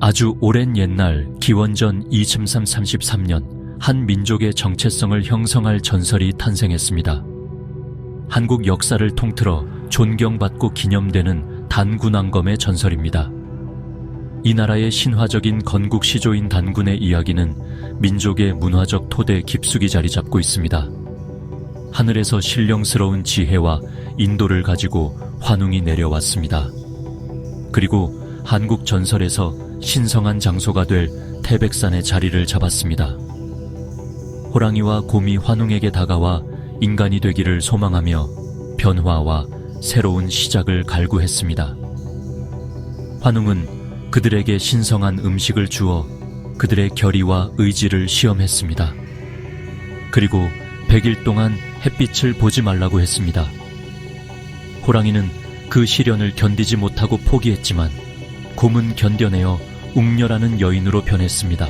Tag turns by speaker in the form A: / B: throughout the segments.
A: 아주 오랜 옛날 기원전 2333년 한 민족의 정체성을 형성할 전설이 탄생했습니다. 한국 역사를 통틀어 존경받고 기념되는 단군왕검의 전설입니다. 이 나라의 신화적인 건국 시조인 단군의 이야기는 민족의 문화적 토대에 깊숙이 자리 잡고 있습니다. 하늘에서 신령스러운 지혜와 인도를 가지고 환웅이 내려왔습니다. 그리고 한국 전설에서 신성한 장소가 될 태백산의 자리를 잡았습니다. 호랑이와 곰이 환웅에게 다가와 인간이 되기를 소망하며 변화와 새로운 시작을 갈구했습니다. 환웅은 그들에게 신성한 음식을 주어 그들의 결의와 의지를 시험했습니다. 그리고 100일 동안 햇빛을 보지 말라고 했습니다. 호랑이는 그 시련을 견디지 못하고 포기했지만 곰은 견뎌내어 웅녀라는 여인으로 변했습니다.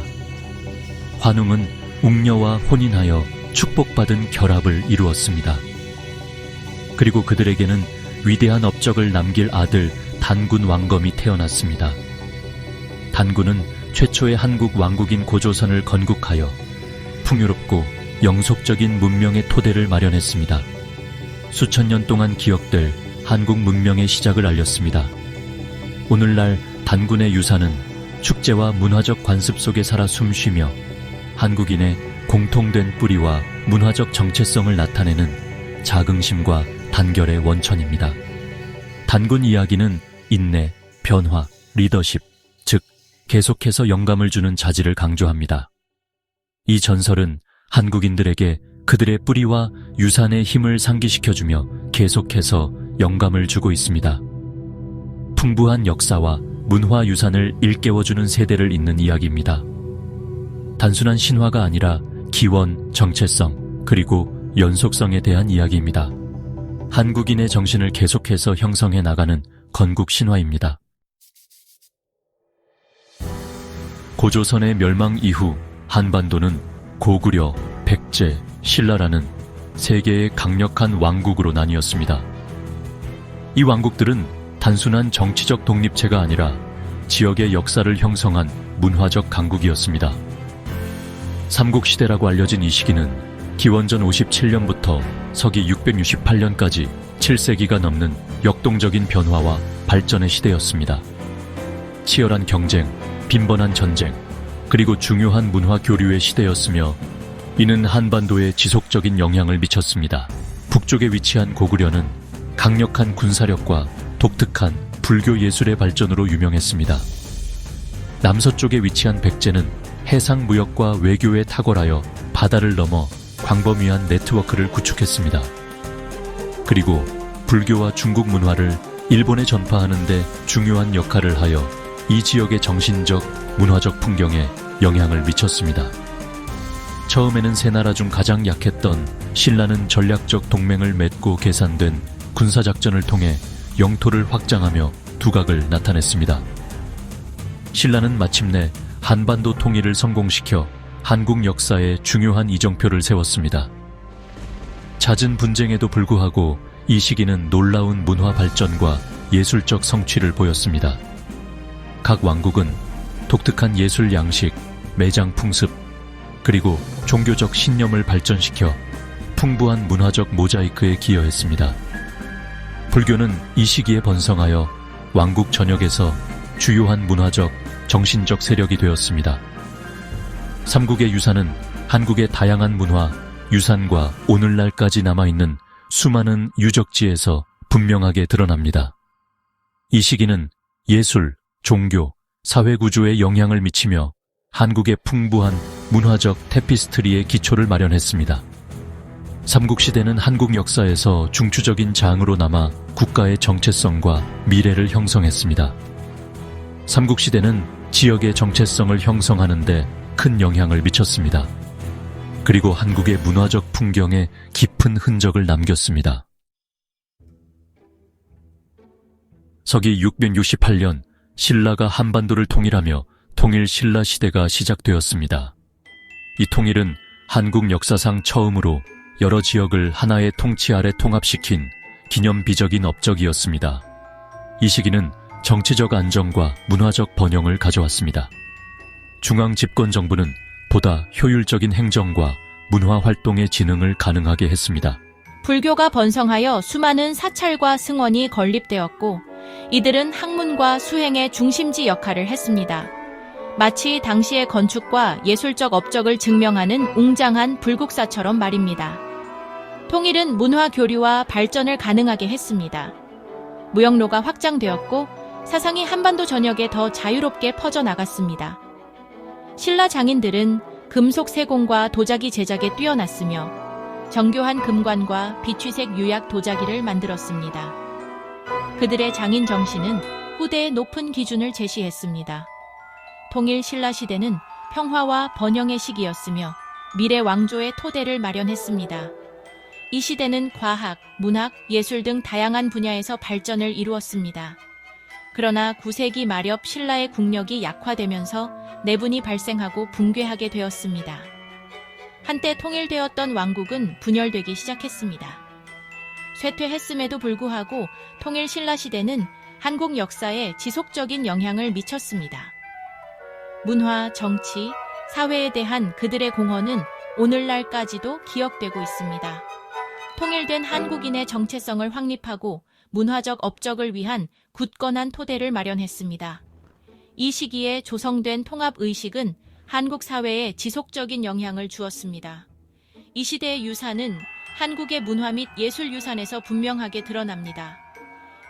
A: 환웅은 웅녀와 혼인하여 축복받은 결합을 이루었습니다. 그리고 그들에게는 위대한 업적을 남길 아들 단군 왕검이 태어났습니다. 단군은 최초의 한국 왕국인 고조선을 건국하여 풍요롭고 영속적인 문명의 토대를 마련했습니다. 수천 년 동안 기억될 한국 문명의 시작을 알렸습니다. 오늘날 단군의 유산은 축제와 문화적 관습 속에 살아 숨쉬며 한국인의 공통된 뿌리와 문화적 정체성을 나타내는 자긍심과 단결의 원천입니다. 단군 이야기는 인내, 변화, 리더십, 즉 계속해서 영감을 주는 자질을 강조합니다. 이 전설은 한국인들에게 그들의 뿌리와 유산의 힘을 상기시켜주며 계속해서 영감을 주고 있습니다. 풍부한 역사와 문화 유산을 일깨워주는 세대를 잇는 이야기입니다. 단순한 신화가 아니라 기원, 정체성, 그리고 연속성에 대한 이야기입니다. 한국인의 정신을 계속해서 형성해 나가는 건국 신화입니다. 고조선의 멸망 이후 한반도는 고구려, 백제, 신라라는 세 개의 강력한 왕국으로 나뉘었습니다. 이 왕국들은 단순한 정치적 독립체가 아니라 지역의 역사를 형성한 문화적 강국이었습니다. 삼국시대라고 알려진 이 시기는 기원전 57년부터 서기 668년까지 7세기가 넘는 역동적인 변화와 발전의 시대였습니다. 치열한 경쟁, 빈번한 전쟁, 그리고 중요한 문화 교류의 시대였으며 이는 한반도에 지속적인 영향을 미쳤습니다. 북쪽에 위치한 고구려는 강력한 군사력과 독특한 불교 예술의 발전으로 유명했습니다. 남서쪽에 위치한 백제는 해상 무역과 외교에 탁월하여 바다를 넘어 광범위한 네트워크를 구축했습니다. 그리고 불교와 중국 문화를 일본에 전파하는 데 중요한 역할을 하여 이 지역의 정신적, 문화적 풍경에 영향을 미쳤습니다. 처음에는 세 나라 중 가장 약했던 신라는 전략적 동맹을 맺고 계산된 군사작전을 통해 영토를 확장하며 두각을 나타냈습니다. 신라는 마침내 한반도 통일을 성공시켜 한국 역사에 중요한 이정표를 세웠습니다. 잦은 분쟁에도 불구하고 이 시기는 놀라운 문화 발전과 예술적 성취를 보였습니다. 각 왕국은 독특한 예술 양식, 매장 풍습, 그리고 종교적 신념을 발전시켜 풍부한 문화적 모자이크에 기여했습니다. 불교는 이 시기에 번성하여 왕국 전역에서 주요한 문화적, 정신적 세력이 되었습니다. 삼국의 유산은 한국의 다양한 문화, 유산과 오늘날까지 남아있는 수많은 유적지에서 분명하게 드러납니다. 이 시기는 예술, 종교, 사회구조에 영향을 미치며 한국의 풍부한 문화적 테피스트리의 기초를 마련했습니다. 삼국시대는 한국 역사에서 중추적인 장으로 남아 국가의 정체성과 미래를 형성했습니다. 삼국시대는 지역의 정체성을 형성하는 데 큰 영향을 미쳤습니다. 그리고 한국의 문화적 풍경에 깊은 흔적을 남겼습니다. 서기 668년 신라가 한반도를 통일하며 통일 신라 시대가 시작되었습니다. 이 통일은 한국 역사상 처음으로 여러 지역을 하나의 통치 아래 통합시킨 기념비적인 업적이었습니다. 이 시기는 정치적 안정과 문화적 번영을 가져왔습니다. 중앙 집권 정부는 보다 효율적인 행정과 문화 활동의 진흥을 가능하게 했습니다.
B: 불교가 번성하여 수많은 사찰과 승원이 건립되었고 이들은 학문과 수행의 중심지 역할을 했습니다. 마치 당시의 건축과 예술적 업적을 증명하는 웅장한 불국사처럼 말입니다. 통일은 문화 교류와 발전을 가능하게 했습니다. 무역로가 확장되었고 사상이 한반도 전역에 더 자유롭게 퍼져나갔습니다. 신라 장인들은 금속 세공과 도자기 제작에 뛰어났으며 정교한 금관과 비취색 유약 도자기를 만들었습니다. 그들의 장인 정신은 후대의 높은 기준을 제시했습니다. 통일 신라 시대는 평화와 번영의 시기였으며 미래 왕조의 토대를 마련했습니다. 이 시대는 과학, 문학, 예술 등 다양한 분야에서 발전을 이루었습니다. 그러나 9세기 말엽 신라의 국력이 약화되면서 내분이 발생하고 붕괴하게 되었습니다. 한때 통일되었던 왕국은 분열되기 시작했습니다. 쇠퇴했음에도 불구하고 통일 신라 시대는 한국 역사에 지속적인 영향을 미쳤습니다. 문화, 정치, 사회에 대한 그들의 공헌은 오늘날까지도 기억되고 있습니다. 통일된 한국인의 정체성을 확립하고 문화적 업적을 위한 굳건한 토대를 마련했습니다. 이 시기에 조성된 통합의식은 한국 사회에 지속적인 영향을 주었습니다. 이 시대의 유산은 한국의 문화 및 예술 유산에서 분명하게 드러납니다.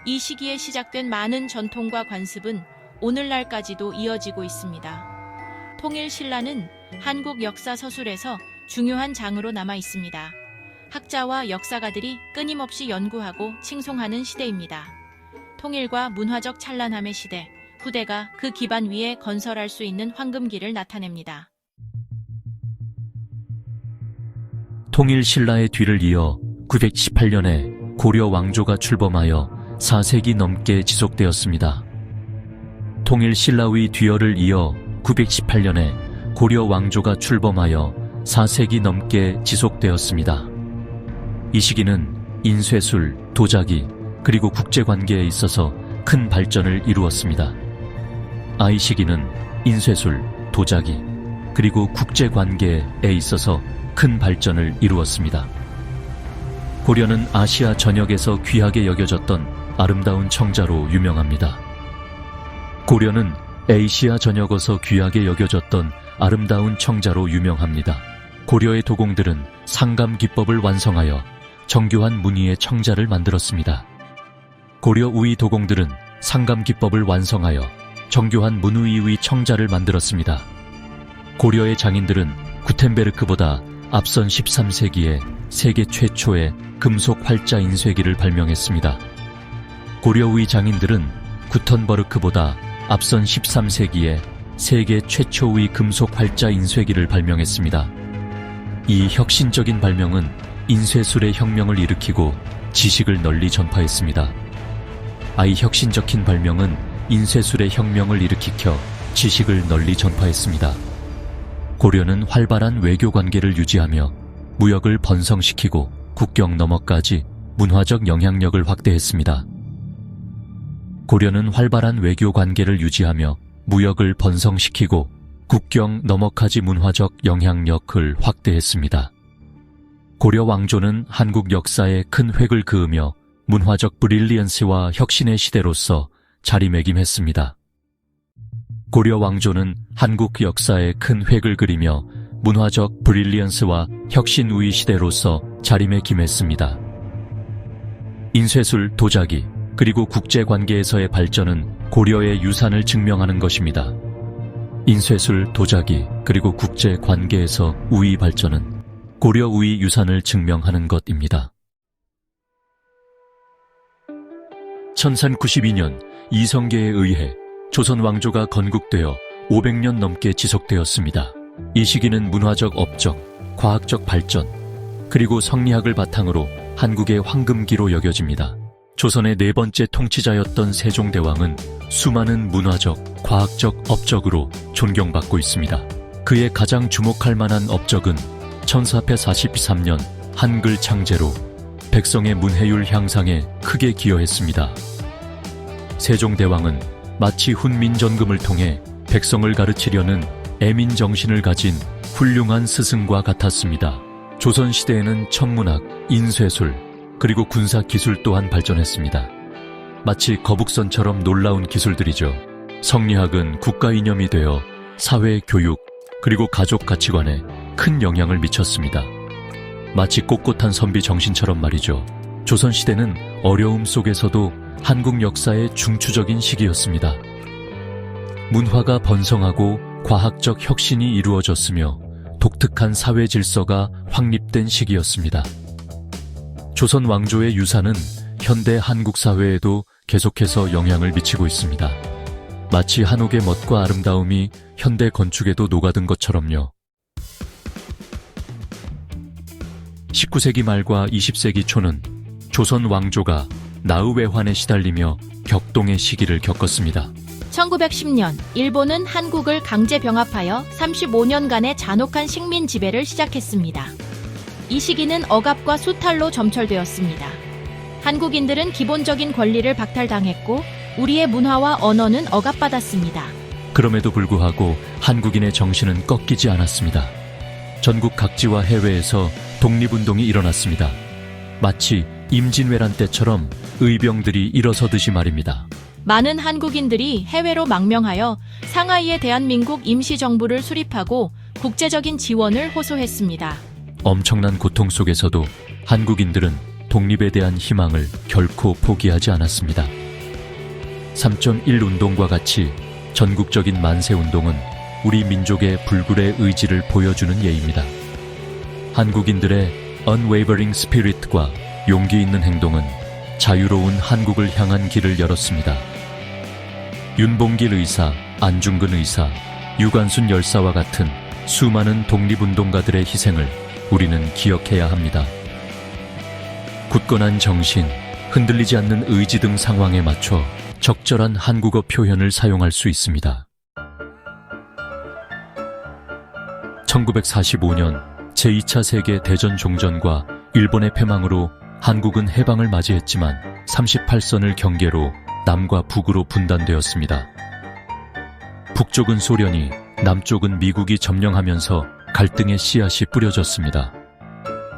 B: 이 시기에 시작된 많은 전통과 관습은 오늘날까지도 이어지고 있습니다. 통일 신라는 한국 역사 서술에서 중요한 장으로 남아 있습니다. 학자와 역사가들이 끊임없이 연구하고 칭송하는 시대입니다. 통일과 문화적 찬란함의 시대, 후대가 그 기반 위에 건설할 수 있는 황금기를 나타냅니다.
A: 통일 신라의 뒤를 이어 918년에 고려 왕조가 출범하여 4세기 넘게 지속되었습니다. 통일 신라의 뒤열을 이어 918년에 고려 왕조가 출범하여 4세기 넘게 지속되었습니다. 이 시기는 인쇄술, 도자기, 그리고 국제관계에 있어서 큰 발전을 이루었습니다. 이 시기는 인쇄술, 도자기, 그리고 국제관계에 있어서 큰 발전을 이루었습니다. 고려는 아시아 전역에서 귀하게 여겨졌던 아름다운 청자로 유명합니다. 고려는 에이시아 전역에서 귀하게 여겨졌던 아름다운 청자로 유명합니다. 고려의 도공들은 상감 기법을 완성하여 정교한 무늬의 청자를 만들었습니다. 고려 우이 도공들은 상감 기법을 완성하여 정교한 문우이의 청자를 만들었습니다. 고려의 장인들은 구텐베르크보다 앞선 13세기에 세계 최초의 금속 활자 인쇄기를 발명했습니다. 고려의 장인들은 구텐버르크보다 앞선 13세기에 세계 최초의 금속 활자 인쇄기를 발명했습니다. 이 혁신적인 발명은 인쇄술의 혁명을 일으키고 지식을 널리 전파했습니다. 이 혁신적인 발명은 인쇄술의 혁명을 일으키켜 지식을 널리 전파했습니다. 고려는 활발한 외교 관계를 유지하며 무역을 번성시키고 국경 너머까지 문화적 영향력을 확대했습니다. 고려는 활발한 외교 관계를 유지하며 무역을 번성시키고 국경 너머까지 문화적 영향력을 확대했습니다. 고려 왕조는 한국 역사에 큰 획을 그으며 문화적 브릴리언스와 혁신의 시대로서 자리매김했습니다. 고려 왕조는 한국 역사에 큰 획을 그리며 문화적 브릴리언스와 혁신 우위 시대로서 자리매김했습니다. 인쇄술, 도자기, 그리고 국제관계에서의 발전은 고려의 유산을 증명하는 것입니다. 인쇄술, 도자기, 그리고 국제관계에서 우위 발전은 고려 우위 유산을 증명하는 것입니다. 천산 92년 이성계에 의해 조선 왕조가 건국되어 500년 넘게 지속되었습니다. 이 시기는 문화적 업적, 과학적 발전, 그리고 성리학을 바탕으로 한국의 황금기로 여겨집니다. 조선의 네 번째 통치자였던 세종대왕은 수많은 문화적, 과학적 업적으로 존경받고 있습니다. 그의 가장 주목할 만한 업적은 1443년 한글 창제로 백성의 문해율 향상에 크게 기여했습니다. 세종대왕은 마치 훈민전금을 통해 백성을 가르치려는 애민 정신을 가진 훌륭한 스승과 같았습니다. 조선시대에는 천문학, 인쇄술, 그리고 군사기술 또한 발전했습니다. 마치 거북선처럼 놀라운 기술들이죠. 성리학은 국가 이념이 되어 사회, 교육, 그리고 가족 가치관에 큰 영향을 미쳤습니다. 마치 꼿꼿한 선비 정신처럼 말이죠. 조선시대는 어려움 속에서도 한국 역사의 중추적인 시기였습니다. 문화가 번성하고 과학적 혁신이 이루어졌으며 독특한 사회 질서가 확립된 시기였습니다. 조선 왕조의 유산은 현대 한국 사회에도 계속해서 영향을 미치고 있습니다. 마치 한옥의 멋과 아름다움이 현대 건축에도 녹아든 것처럼요. 19세기 말과 20세기 초는 조선 왕조가 나우외환에 시달리며 격동의 시기를 겪었습니다.
B: 1910년 일본은 한국을 강제 병합하여 35년간의 잔혹한 식민 지배를 시작했습니다. 이 시기는 억압과 수탈로 점철되었습니다. 한국인들은 기본적인 권리를 박탈당했고 우리의 문화와 언어는 억압받았습니다.
A: 그럼에도 불구하고 한국인의 정신은 꺾이지 않았습니다. 전국 각지와 해외에서 독립운동이 일어났습니다. 마치 임진왜란 때처럼 의병들이 일어서듯이 말입니다.
B: 많은 한국인들이 해외로 망명하여 상하이의 대한민국 임시정부를 수립하고 국제적인 지원을 호소했습니다.
A: 엄청난 고통 속에서도 한국인들은 독립에 대한 희망을 결코 포기하지 않았습니다. 3.1 운동과 같이 전국적인 만세 운동은 우리 민족의 불굴의 의지를 보여주는 예입니다. 한국인들의 unwavering spirit과 용기 있는 행동은 자유로운 한국을 향한 길을 열었습니다. 윤봉길 의사, 안중근 의사, 유관순 열사와 같은 수많은 독립운동가들의 희생을 우리는 기억해야 합니다. 굳건한 정신, 흔들리지 않는 의지 등 상황에 맞춰 적절한 한국어 표현을 사용할 수 있습니다. 1945년 제2차 세계 대전 종전과 일본의 패망으로 한국은 해방을 맞이했지만 38선을 경계로 남과 북으로 분단되었습니다. 북쪽은 소련이, 남쪽은 미국이 점령하면서 갈등의 씨앗이 뿌려졌습니다.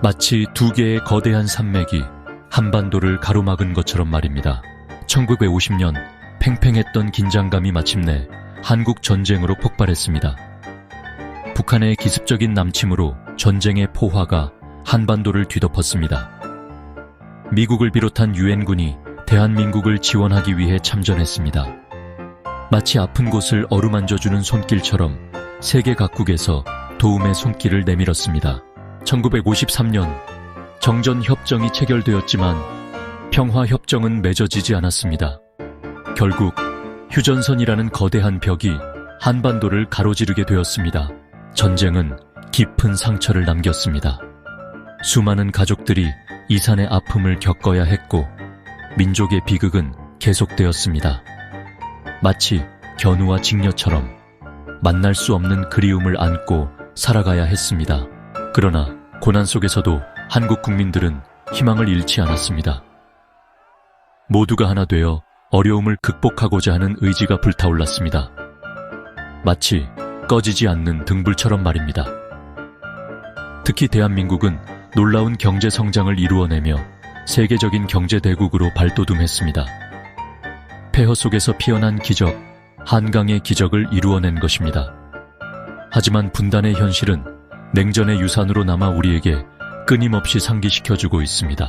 A: 마치 두 개의 거대한 산맥이 한반도를 가로막은 것처럼 말입니다. 1950년 팽팽했던 긴장감이 마침내 한국 전쟁으로 폭발했습니다. 북한의 기습적인 남침으로 전쟁의 포화가 한반도를 뒤덮었습니다. 미국을 비롯한 유엔군이 대한민국을 지원하기 위해 참전했습니다. 마치 아픈 곳을 어루만져주는 손길처럼 세계 각국에서 도움의 손길을 내밀었습니다. 1953년 정전협정이 체결되었지만 평화협정은 맺어지지 않았습니다. 결국 휴전선이라는 거대한 벽이 한반도를 가로지르게 되었습니다. 전쟁은 깊은 상처를 남겼습니다. 수많은 가족들이 이산의 아픔을 겪어야 했고 민족의 비극은 계속되었습니다. 마치 견우와 직녀처럼 만날 수 없는 그리움을 안고 살아가야 했습니다. 그러나 고난 속에서도 한국 국민들은 희망을 잃지 않았습니다. 모두가 하나 되어 어려움을 극복하고자 하는 의지가 불타올랐습니다. 마치 꺼지지 않는 등불처럼 말입니다. 특히 대한민국은 놀라운 경제 성장을 이루어내며 세계적인 경제대국으로 발돋움했습니다. 폐허 속에서 피어난 기적, 한강의 기적을 이루어낸 것입니다. 하지만 분단의 현실은 냉전의 유산으로 남아 우리에게 끊임없이 상기시켜주고 있습니다.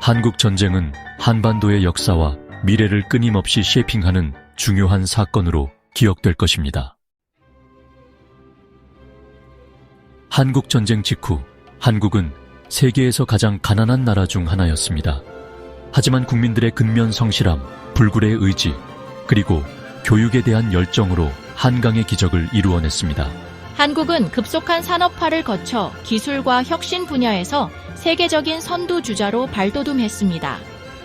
A: 한국 전쟁은 한반도의 역사와 미래를 끊임없이 쉐이핑하는 중요한 사건으로 기억될 것입니다. 한국 전쟁 직후 한국은 세계에서 가장 가난한 나라 중 하나였습니다. 하지만 국민들의 근면 성실함, 불굴의 의지, 그리고 교육에 대한 열정으로 한강의 기적을 이루어냈습니다.
B: 한국은 급속한 산업화를 거쳐 기술과 혁신 분야에서 세계적인 선두주자로 발돋움했습니다.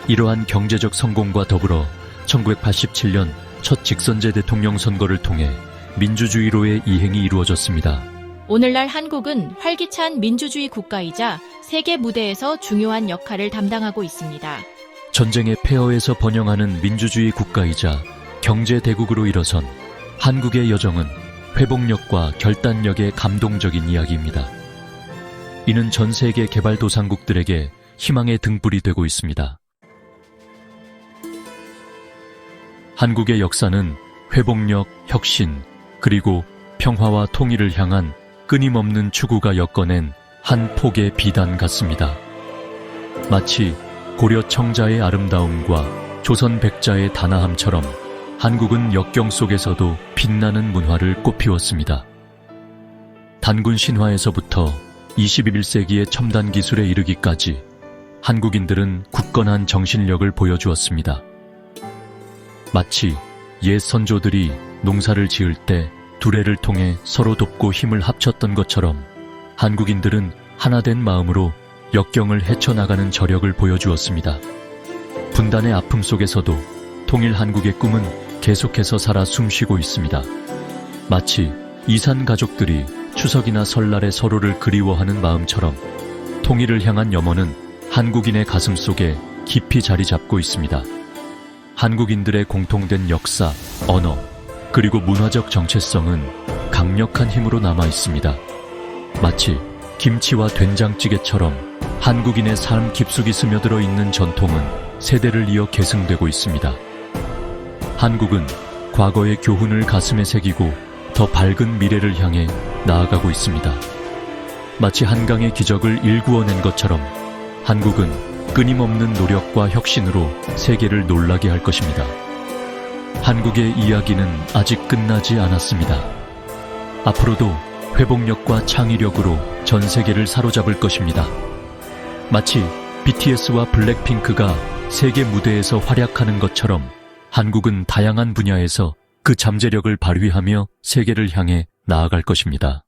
A: 이러한 경제적 성공과 더불어 1987년 첫 직선제 대통령 선거를 통해 민주주의로의 이행이 이루어졌습니다.
B: 오늘날 한국은 활기찬 민주주의 국가이자 세계 무대에서 중요한 역할을 담당하고 있습니다.
A: 전쟁의 폐허에서 번영하는 민주주의 국가이자 경제 대국으로 일어선 한국의 여정은 회복력과 결단력의 감동적인 이야기입니다. 이는 전 세계 개발도상국들에게 희망의 등불이 되고 있습니다. 한국의 역사는 회복력, 혁신, 그리고 평화와 통일을 향한 끊임없는 추구가 엮어낸 한 폭의 비단 같습니다. 마치 고려 청자의 아름다움과 조선 백자의 단아함처럼 한국은 역경 속에서도 빛나는 문화를 꽃피웠습니다. 단군 신화에서부터 21세기의 첨단 기술에 이르기까지 한국인들은 굳건한 정신력을 보여주었습니다. 마치 옛 선조들이 농사를 지을 때 두레를 통해 서로 돕고 힘을 합쳤던 것처럼 한국인들은 하나된 마음으로 역경을 헤쳐나가는 저력을 보여주었습니다. 분단의 아픔 속에서도 통일 한국의 꿈은 계속해서 살아 숨쉬고 있습니다. 마치 이산 가족들이 추석이나 설날에 서로를 그리워하는 마음처럼 통일을 향한 염원은 한국인의 가슴 속에 깊이 자리 잡고 있습니다. 한국인들의 공통된 역사, 언어, 그리고 문화적 정체성은 강력한 힘으로 남아 있습니다. 마치 김치와 된장찌개처럼 한국인의 삶 깊숙이 스며들어 있는 전통은 세대를 이어 계승되고 있습니다. 한국은 과거의 교훈을 가슴에 새기고 더 밝은 미래를 향해 나아가고 있습니다. 마치 한강의 기적을 일구어낸 것처럼 한국은 끊임없는 노력과 혁신으로 세계를 놀라게 할 것입니다. 한국의 이야기는 아직 끝나지 않았습니다. 앞으로도 회복력과 창의력으로 전 세계를 사로잡을 것입니다. 마치 BTS와 블랙핑크가 세계 무대에서 활약하는 것처럼 한국은 다양한 분야에서 그 잠재력을 발휘하며 세계를 향해 나아갈 것입니다.